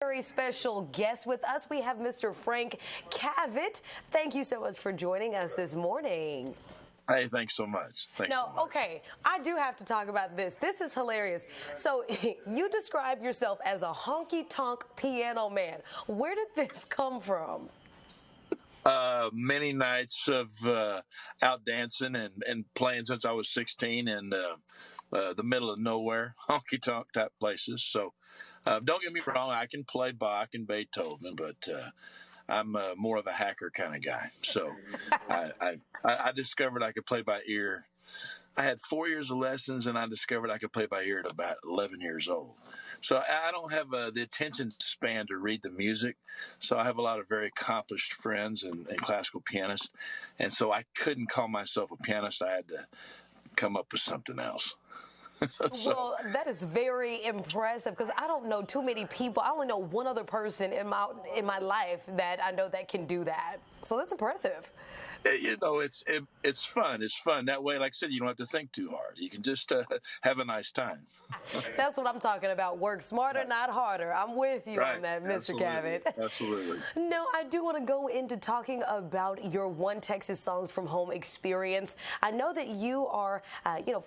Very special guest with us. We have Mr. Frank Cavitt. Thank you so much for joining us this morning. Hey, thanks so much. Okay, I do have to talk about this. This is hilarious. So you describe yourself as a honky-tonk piano man. Where did this come from? Many nights of out dancing and playing since I was 16 in the middle of nowhere, honky-tonk type places. So don't get me wrong, I can play Bach and Beethoven, but I'm more of a hacker kind of guy. So I discovered I could play by ear. I had 4 years of lessons, and I discovered I could play by ear at about 11 years old. So I don't have the attention span to read the music. So I have a lot of very accomplished friends and classical pianists. And so I couldn't call myself a pianist. I had to come up with something else. Well, that is very impressive because I don't know too many people. I only know one other person in my life that I know that can do that. So that's impressive. You know, it's fun. It's fun. That way, like I said, you don't have to think too hard. You can just have a nice time. That's what I'm talking about. Work smarter, not harder. I'm with you on that, Mr. Cavitt. Absolutely. No, I do want to go into talking about your One Texas Songs from Home experience. I know that you are,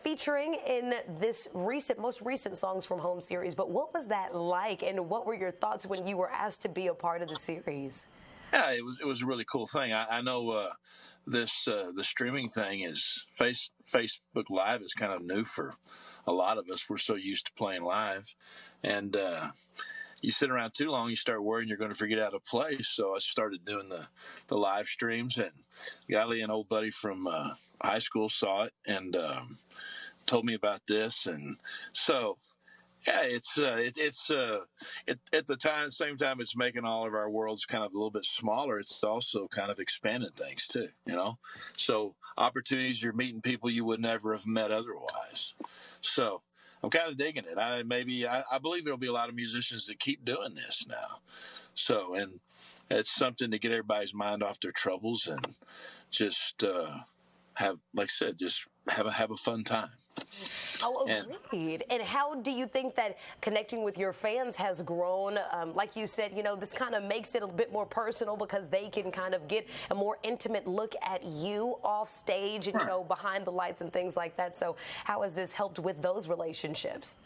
featuring in this most recent Songs from Home series, but what was that like, and what were your thoughts when you were asked to be a part of the series? Yeah, it was a really cool thing. I know the streaming thing is Facebook Live is kind of new for a lot of us. We're so used to playing live, and you sit around too long, you start worrying you're going to forget how to play. So I started doing the live streams, and Golly, an old buddy from high school saw it and told me about this, and so. Yeah, it's at the same time it's making all of our worlds kind of a little bit smaller. It's also kind of expanding things too, So opportunities, you're meeting people you would never have met otherwise. So I'm kind of digging it. I believe there'll be a lot of musicians that keep doing this now. So, and it's something to get everybody's mind off their troubles and just have, like I said, just have a fun time. Oh, agreed. And how do you think that connecting with your fans has grown? Like you said, this kind of makes it a bit more personal because they can kind of get a more intimate look at you off stage and, behind the lights and things like that. So how has this helped with those relationships?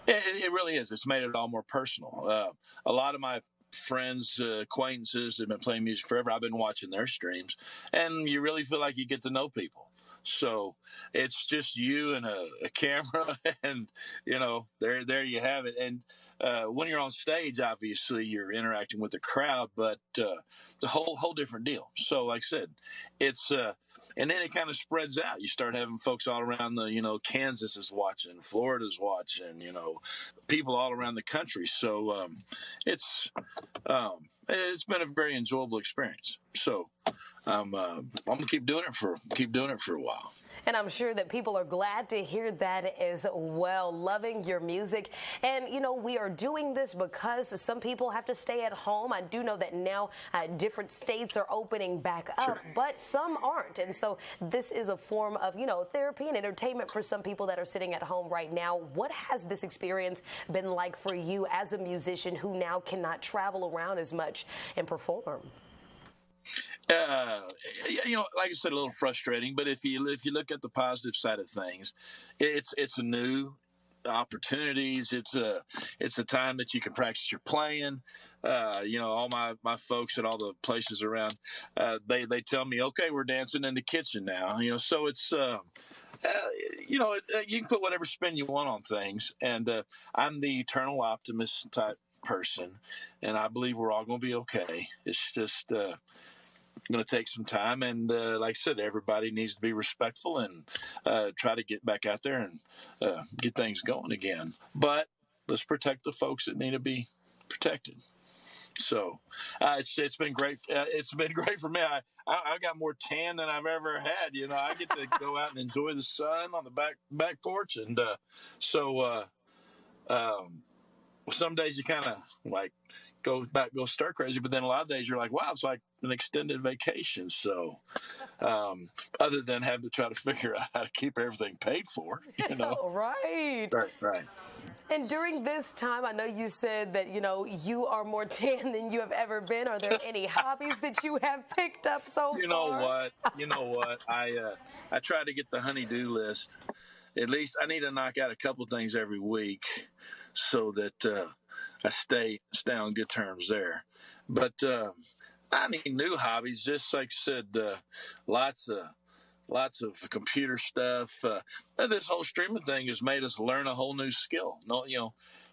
It really is. It's made it all more personal. A lot of my friends, acquaintances have been playing music forever. I've been watching their streams, and you really feel like you get to know people. So it's just you and a camera, and there you have it. And when you're on stage, obviously you're interacting with the crowd, but the whole different deal. So, like I said, it's and then it kind of spreads out. You start having folks all around Kansas is watching, Florida's watching, people all around the country. So it's been a very enjoyable experience. So. I'm gonna keep doing it for a while. And I'm sure that people are glad to hear that as well, loving your music. And, we are doing this because some people have to stay at home. I do know that now different states are opening back up, but some aren't. And so this is a form of, therapy and entertainment for some people that are sitting at home right now. What has this experience been like for you as a musician who now cannot travel around as much and perform? Like I said, a little frustrating, but if you look at the positive side of things, it's new opportunities. It's a time that you can practice your playing. All my folks at all the places around, they tell me, okay, we're dancing in the kitchen now. So it's you can put whatever spin you want on things, and I'm the eternal optimist type person, and I believe we're all going to be okay. It's just going to take some time, and like I said, everybody needs to be respectful and try to get back out there and get things going again. But let's protect the folks that need to be protected. So it's been great. It's been great for me. I got more tan than I've ever had. I get to go out and enjoy the sun on the back porch, and some days you kind of like go stir crazy, but then a lot of days you're like, wow, it's like an extended vacation. So other than having to try to figure out how to keep everything paid for, Right. Right. And during this time, I know you said that, you are more tan than you have ever been. Are there any hobbies that you have picked up so You know far? what? You know what? I try to get the honey-do list. At least I need to knock out a couple things every week so that I stay on good terms there. But I need new hobbies. Just like I said, lots of computer stuff. This whole streaming thing has made us learn a whole new skill. No,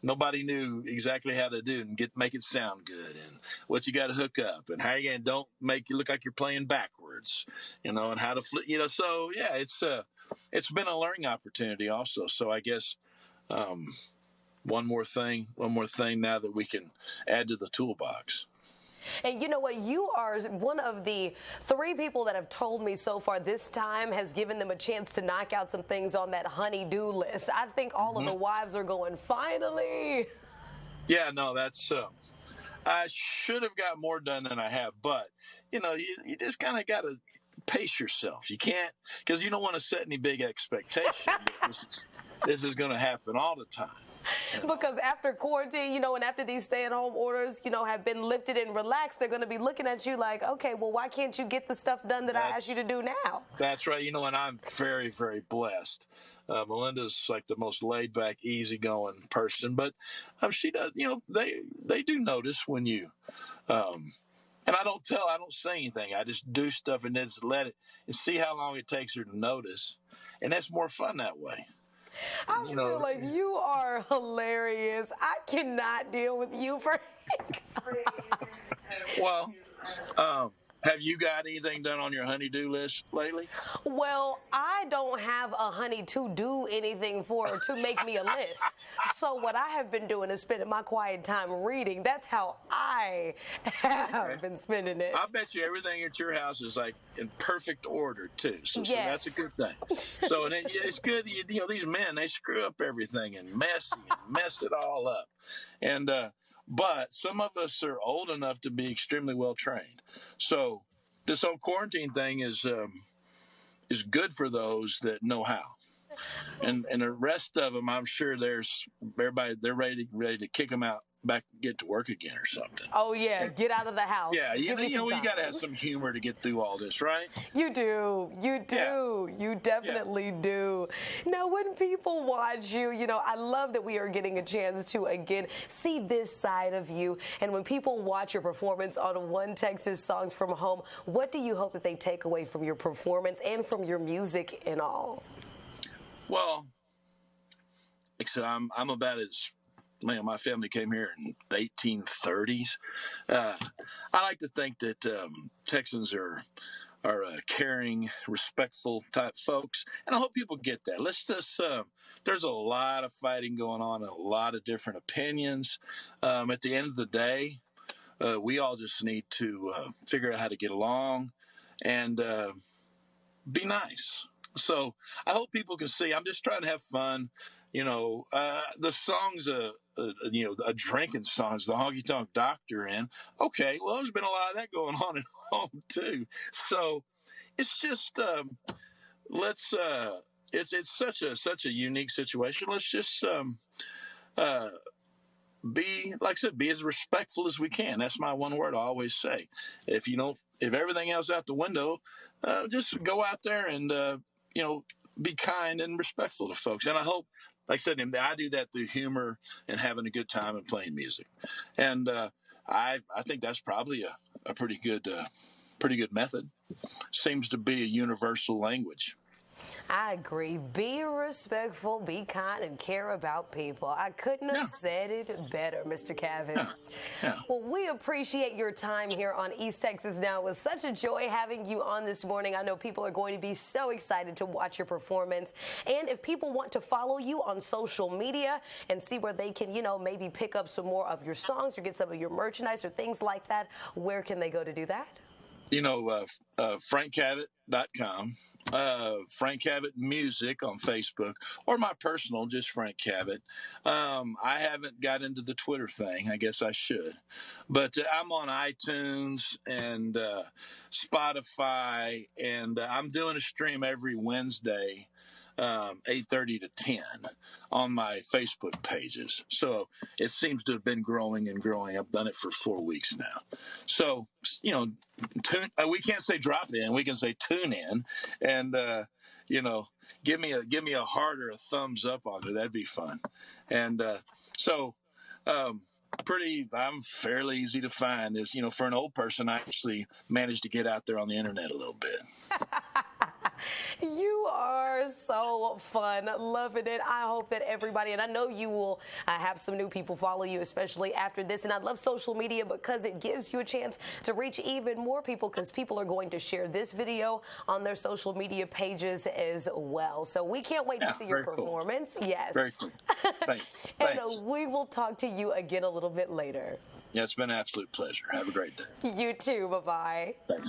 nobody knew exactly how to do and make it sound good, and what you got to hook up, and how you don't make you look like you're playing backwards, and how to flip. So yeah, it's been a learning opportunity also. So I guess one more thing now that we can add to the toolbox. And you know what? You are one of the 3 people that have told me so far this time has given them a chance to knock out some things on that honey-do list. I think all of the wives are going, finally. Yeah, no, that's I should have got more done than I have, but you just kind of got to pace yourself. You can't, because you don't want to set any big expectations. This is going to happen all the time. Because after quarantine, and after these stay-at-home orders, have been lifted and relaxed, they're going to be looking at you like, okay, well, why can't you get the stuff done that I asked you to do now? That's right. And I'm very, very blessed. Melinda's like the most laid-back, easygoing person, but she does. They do notice when you. And I don't say anything. I just do stuff and then just let it and see how long it takes her to notice, and that's more fun that way. I feel like you are hilarious. I cannot deal with you for. Well, have you got anything done on your honey-do list lately? Well, I don't have a honey to do anything for or to make me a list. So what I have been doing is spending my quiet time reading. That's how I have been spending it. I bet you everything at your house is like in perfect order too. So yes. That's a good thing. So and it's good. These men, they screw up everything and mess it all up. And but some of us are old enough to be extremely well trained. So this whole quarantine thing is good for those that know how. And the rest of them, I'm sure they're ready to kick them out, back, get to work again or something. Oh yeah, get out of the house. Yeah, you got to have some humor to get through all this, right? You do. Yeah. You definitely do. Now, when people watch you, I love that we are getting a chance to again see this side of you. And when people watch your performance on One Texas Songs from Home, what do you hope that they take away from your performance and from your music and all? Well, like I said, I'm about as, man, my family came here in the 1830s. I like to think that Texans are caring, respectful type folks, and I hope people get that. Let's just there's a lot of fighting going on and a lot of different opinions. At the end of the day, we all just need to figure out how to get along and be nice. So I hope people can see. I'm just trying to have fun. The songs, a drinking songs, the honky tonk doctor in. Okay, well, there's been a lot of that going on at home too. So it's just it's such a unique situation. Let's just be, like I said, be as respectful as we can. That's my one word I always say. If everything else out the window, just go out there and be kind and respectful to folks. And I hope, like I said, I do that through humor and having a good time and playing music. And I think that's probably a pretty good method. Seems to be a universal language. I agree. Be respectful, be kind, and care about people. I couldn't have said it better, Mr. Cavitt. Yeah. Well, we appreciate your time here on East Texas Now. It was such a joy having you on this morning. I know people are going to be so excited to watch your performance. And if people want to follow you on social media and see where they can, maybe pick up some more of your songs or get some of your merchandise or things like that, where can they go to do that? FrankCavitt.com. Frank Cavitt Music on Facebook, or my personal, just Frank Cavitt. I haven't got into the Twitter thing. I guess I should. But I'm on iTunes and Spotify, and I'm doing a stream every Wednesday 8:30 to 10 on my Facebook pages. So it seems to have been growing and growing. I've done it for 4 weeks now. So, we can't say drop in. We can say tune in and, give me a heart or a thumbs up on it. That'd be fun. And I'm fairly easy to find. For an old person, I actually managed to get out there on the internet a little bit. You are so fun. Loving it. I hope that everybody, and I know you will have some new people follow you, especially after this. And I love social media because it gives you a chance to reach even more people, because people are going to share this video on their social media pages as well. So we can't wait to see your performance. Cool. Yes. Very cool. Thanks. And we will talk to you again a little bit later. Yeah, it's been an absolute pleasure. Have a great day. You too. Bye-bye. Thanks.